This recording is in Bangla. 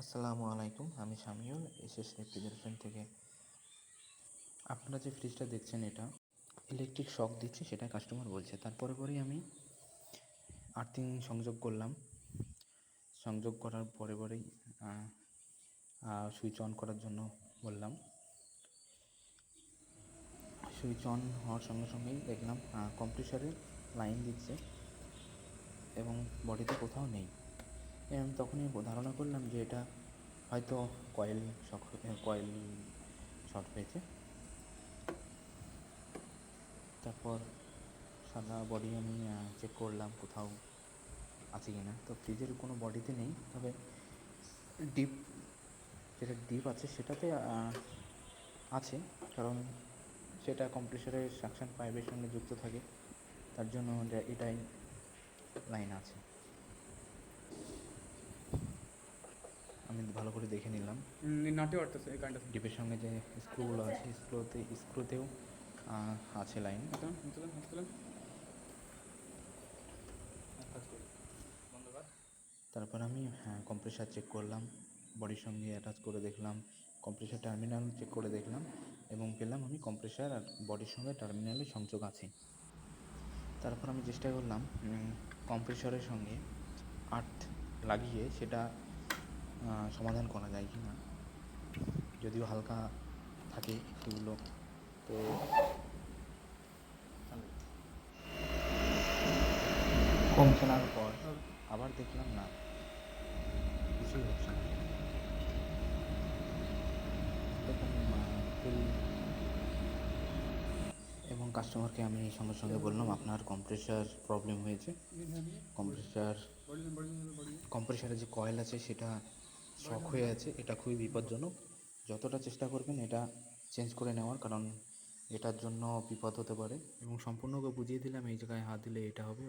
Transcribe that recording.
আসসালামু আলাইকুম, আমি শামিউল এসএস রেফ্রিজারেশন থেকে। আপনারা যে ফ্রিজটা দেখছেন এটা ইলেকট্রিক শক দিচ্ছে, সেটা কাস্টমার বলছে। তারপরে পরেই আমি আর্থিং সংযোগ করলাম। সংযোগ করার পরেই সুইচ অন করার জন্য বললাম। সুইচ অন হওয়ার সঙ্গে সঙ্গেই দেখলাম কম্প্রেসারে লাইন দিচ্ছে এবং বডিতে কোথাও নেই। আমি তখনই ধারণা করলাম যে এটা হয়তো কয়েল শর্ট হয়েছে। তারপর সাদা বডি আমি চেক করলাম কোথাও আছে কি না। তো ফ্রিজের কোনো বডিতে নেই, তবে ডিপ যেটা ডিপ আছে সেটাতে আছে, কারণ সেটা কম্প্রেসারের সাকশন পাইপের সঙ্গে যুক্ত থাকে, তার জন্য এটাই লাইন আছে। আমি ভালো করে দেখে নিলাম। ডিপের সঙ্গে যে স্ক্রুগুলো আছে স্ক্রুতেও আছে লাইন। তারপর আমি কম্প্রেসার চেক করলাম, বডির সঙ্গে অ্যাটাচ করে দেখলাম, কম্প্রেসার টার্মিনাল চেক করে দেখলাম এবং পেলাম আমি কম্প্রেসার আর বডির সঙ্গে টার্মিনালে সংযোগ আছে। তারপর আমি চেষ্টা করলাম কম্প্রেসারের সঙ্গে আর্থ লাগিয়ে সেটা সমাধান করা যায় কি না। যদিও হালকা থাকে সেগুলো, তো কমছানোর পর আবার দেখলাম না, কিছুই হচ্ছে না। এবং কাস্টমারকে আমি সঙ্গে সঙ্গে বললাম আপনার কম্প্রেসার প্রবলেম হয়েছে। কম্প্রেসারের যে কয়েল আছে সেটা শক হয়ে আছে, এটা খুবই বিপজ্জনক। যতটা চেষ্টা করবেন এটা চেঞ্জ করে নেওয়ার, কারণ এটার জন্য বিপদ হতে পারে। এবং সম্পূর্ণ বুঝিয়ে দিলাম এই জায়গায় হাত দিলে এটা হবে।